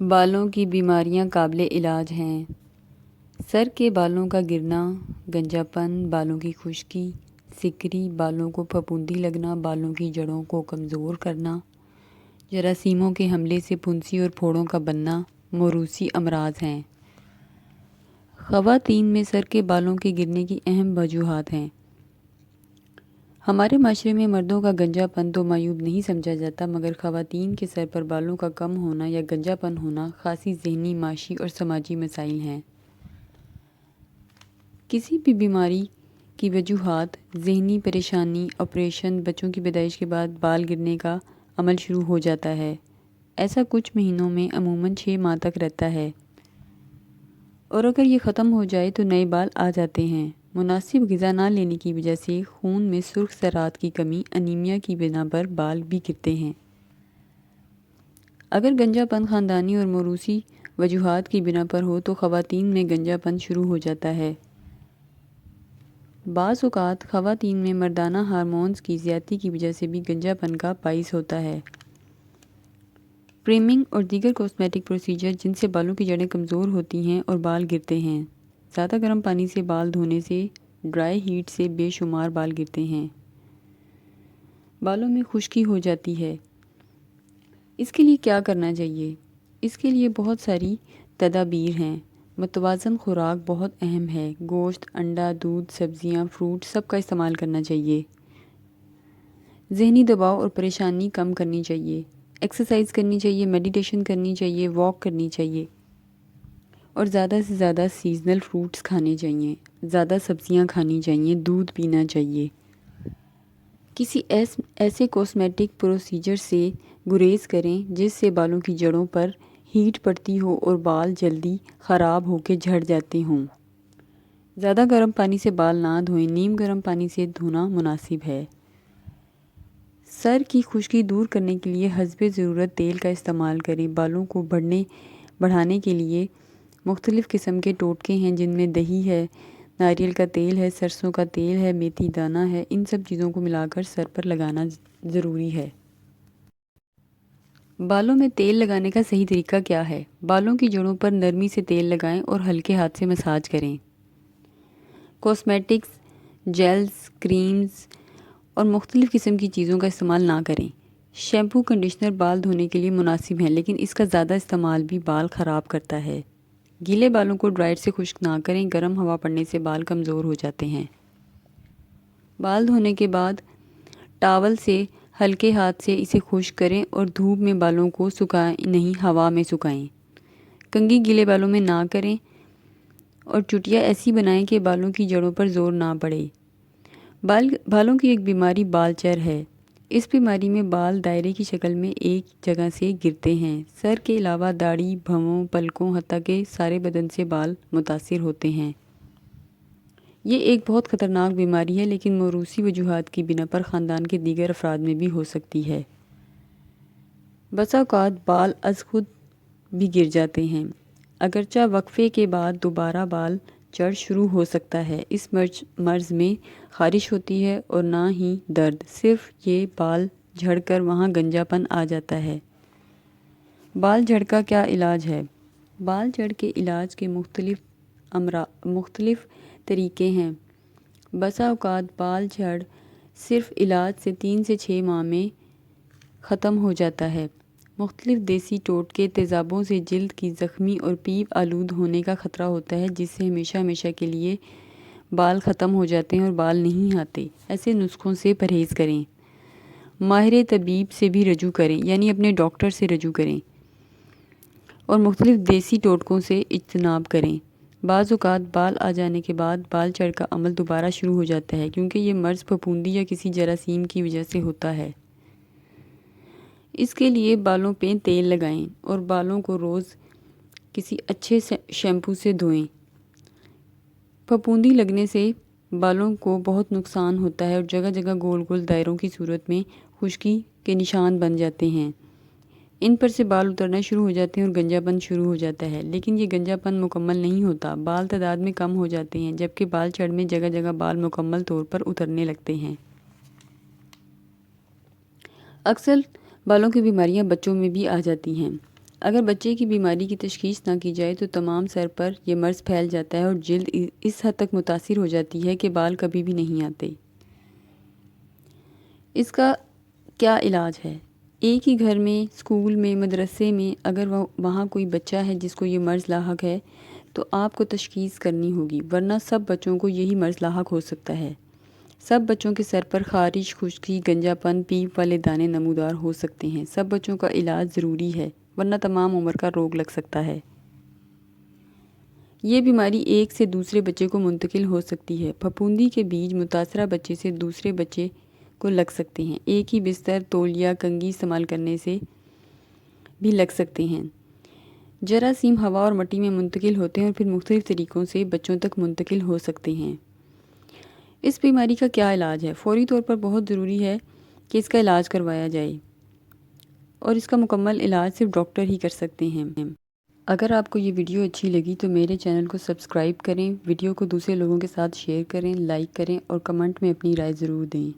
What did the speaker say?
بالوں کی بیماریاں قابل علاج ہیں۔ سر کے بالوں کا گرنا، گنجا پن، بالوں کی خشکی، سکری، بالوں کو پھپھوندی لگنا، بالوں کی جڑوں کو کمزور کرنا، جراثیموں کے حملے سے پھنسی اور پھوڑوں کا بننا موروثی امراض ہیں۔ خواتین میں سر کے بالوں کے گرنے کی اہم وجوہات ہیں۔ ہمارے معاشرے میں مردوں کا گنجا پن تو معیوب نہیں سمجھا جاتا، مگر خواتین کے سر پر بالوں کا کم ہونا یا گنجا پن ہونا خاصی ذہنی، معاشی اور سماجی مسائل ہیں۔ کسی بھی بیماری کی وجوہات: ذہنی پریشانی، آپریشن، بچوں کی پیدائش کے بعد بال گرنے کا عمل شروع ہو جاتا ہے۔ ایسا کچھ مہینوں میں عموماً 6 ماہ تک رہتا ہے، اور اگر یہ ختم ہو جائے تو نئے بال آ جاتے ہیں۔ مناسب غذا نہ لینے کی وجہ سے خون میں سرخ زراعت کی کمی، انیمیا کی بنا پر بال بھی گرتے ہیں۔ اگر گنجا پن خاندانی اور موروثی وجوہات کی بنا پر ہو تو خواتین میں گنجا پن شروع ہو جاتا ہے۔ بعض اوقات خواتین میں مردانہ ہارمونز کی زیادتی کی وجہ سے بھی گنجا پن کا باعث ہوتا ہے۔ پریمنگ اور دیگر کاسمیٹک پروسیجر جن سے بالوں کی جڑیں کمزور ہوتی ہیں اور بال گرتے ہیں۔ زیادہ گرم پانی سے بال دھونے سے، ڈرائی ہیٹ سے بے شمار بال گرتے ہیں۔ بالوں میں خشکی ہو جاتی ہے۔ اس کے لیے کیا کرنا چاہیے؟ اس کے لیے بہت ساری تدابیر ہیں۔ متوازن خوراک بہت اہم ہے۔ گوشت، انڈا، دودھ، سبزیاں، فروٹ سب کا استعمال کرنا چاہیے۔ ذہنی دباؤ اور پریشانی کم کرنی چاہیے۔ ایکسرسائز کرنی چاہیے، میڈیٹیشن کرنی چاہیے، واک کرنی چاہیے، اور زیادہ سے زیادہ سیزنل فروٹس کھانے چاہیے، زیادہ سبزیاں کھانی چاہیے، دودھ پینا چاہیے۔ کسی ایسے کاسمیٹک پروسیجر سے گریز کریں جس سے بالوں کی جڑوں پر ہیٹ پڑتی ہو اور بال جلدی خراب ہو کے جھڑ جاتے ہوں۔ زیادہ گرم پانی سے بال نہ دھوئیں، نیم گرم پانی سے دھونا مناسب ہے۔ سر کی خشکی دور کرنے کے لیے حسب ضرورت تیل کا استعمال کریں۔ بالوں کو بڑھانے کے لیے مختلف قسم کے ٹوٹکے ہیں، جن میں دہی ہے، ناریل کا تیل ہے، سرسوں کا تیل ہے، میتھی دانہ ہے۔ ان سب چیزوں کو ملا کر سر پر لگانا ضروری ہے۔ بالوں میں تیل لگانے کا صحیح طریقہ کیا ہے؟ بالوں کی جڑوں پر نرمی سے تیل لگائیں اور ہلکے ہاتھ سے مساج کریں۔ کاسمیٹکس، جیلز، کریمز اور مختلف قسم کی چیزوں کا استعمال نہ کریں۔ شیمپو، کنڈیشنر بال دھونے کے لیے مناسب ہیں، لیکن اس کا زیادہ استعمال بھی بال خراب کرتا ہے۔ گیلے بالوں کو ڈرائر سے خشک نہ کریں، گرم ہوا پڑنے سے بال کمزور ہو جاتے ہیں۔ بال دھونے کے بعد ٹاول سے ہلکے ہاتھ سے اسے خشک کریں اور دھوپ میں بالوں کو سکھائیں نہیں، ہوا میں سکھائیں۔ کنگھی گیلے بالوں میں نہ کریں اور چٹیاں ایسی بنائیں کہ بالوں کی جڑوں پر زور نہ پڑے۔ بالوں کی ایک بیماری بال چر ہے۔ اس بیماری میں بال دائرے کی شکل میں ایک جگہ سے گرتے ہیں۔ سر کے علاوہ داڑھی، بھووں، پلکوں، حتیٰ کہ سارے بدن سے بال متاثر ہوتے ہیں۔ یہ ایک بہت خطرناک بیماری ہے، لیکن موروثی وجوہات کی بنا پر خاندان کے دیگر افراد میں بھی ہو سکتی ہے۔ بسا اوقات بال از خود بھی گر جاتے ہیں۔ اگرچہ وقفے کے بعد دوبارہ بال چڑھ شروع ہو سکتا ہے۔ اس مرض میں خارش ہوتی ہے اور نہ ہی درد، صرف یہ بال جھڑ کر وہاں گنجا پن آ جاتا ہے۔ بال جھڑ کا کیا علاج ہے؟ بال جھڑ کے علاج کے مختلف طریقے ہیں۔ بسا اوقات بال جھڑ صرف علاج سے 3 سے 6 ماہ میں ختم ہو جاتا ہے۔ مختلف دیسی ٹوٹکے، تیزابوں سے جلد کی زخمی اور پیپ آلود ہونے کا خطرہ ہوتا ہے، جس سے ہمیشہ کے لیے بال ختم ہو جاتے ہیں اور بال نہیں آتے۔ ایسے نسخوں سے پرہیز کریں۔ ماہر طبیب سے بھی رجوع کریں، یعنی اپنے ڈاکٹر سے رجوع کریں، اور مختلف دیسی ٹوٹکوں سے اجتناب کریں۔ بعض اوقات بال آ جانے کے بعد بال چڑھ کا عمل دوبارہ شروع ہو جاتا ہے، کیونکہ یہ مرض پھپھوندی یا کسی جراثیم کی وجہ سے ہوتا ہے۔ اس کے لیے بالوں پہ تیل لگائیں اور بالوں کو روز کسی اچھے شیمپو سے دھوئیں۔ پھپھوندی لگنے سے بالوں کو بہت نقصان ہوتا ہے اور جگہ جگہ گول گول دائروں کی صورت میں خشکی کے نشان بن جاتے ہیں۔ ان پر سے بال اترنا شروع ہو جاتے ہیں اور گنجا پن شروع ہو جاتا ہے، لیکن یہ گنجا پن مکمل نہیں ہوتا۔ بال تعداد میں کم ہو جاتے ہیں، جبکہ بال چڑھ میں جگہ جگہ بال مکمل طور پر اترنے لگتے ہیں۔ اکثر بالوں کی بیماریاں بچوں میں بھی آ جاتی ہیں۔ اگر بچے کی بیماری کی تشخیص نہ کی جائے تو تمام سر پر یہ مرض پھیل جاتا ہے اور جلد اس حد تک متاثر ہو جاتی ہے کہ بال کبھی بھی نہیں آتے۔ اس کا کیا علاج ہے؟ ایک ہی گھر میں، اسکول میں، مدرسے میں اگر وہاں کوئی بچہ ہے جس کو یہ مرض لاحق ہے تو آپ کو تشخیص کرنی ہوگی، ورنہ سب بچوں کو یہی مرض لاحق ہو سکتا ہے۔ سب بچوں کے سر پر خارش، خشکی، گنجا پن، پیپ والے دانے نمودار ہو سکتے ہیں۔ سب بچوں کا علاج ضروری ہے، ورنہ تمام عمر کا روگ لگ سکتا ہے۔ یہ بیماری ایک سے دوسرے بچے کو منتقل ہو سکتی ہے۔ پھپھوندی کے بیج متاثرہ بچے سے دوسرے بچے کو لگ سکتے ہیں۔ ایک ہی بستر، تولیہ، کنگھی استعمال کرنے سے بھی لگ سکتے ہیں۔ جراثیم ہوا اور مٹی میں منتقل ہوتے ہیں اور پھر مختلف طریقوں سے بچوں تک منتقل ہو سکتے ہیں۔ اس بیماری کا کیا علاج ہے؟ فوری طور پر بہت ضروری ہے کہ اس کا علاج کروایا جائے، اور اس کا مکمل علاج صرف ڈاکٹر ہی کر سکتے ہیں۔ اگر آپ کو یہ ویڈیو اچھی لگی تو میرے چینل کو سبسکرائب کریں، ویڈیو کو دوسرے لوگوں کے ساتھ شیئر کریں، لائک کریں اور کمنٹ میں اپنی رائے ضرور دیں۔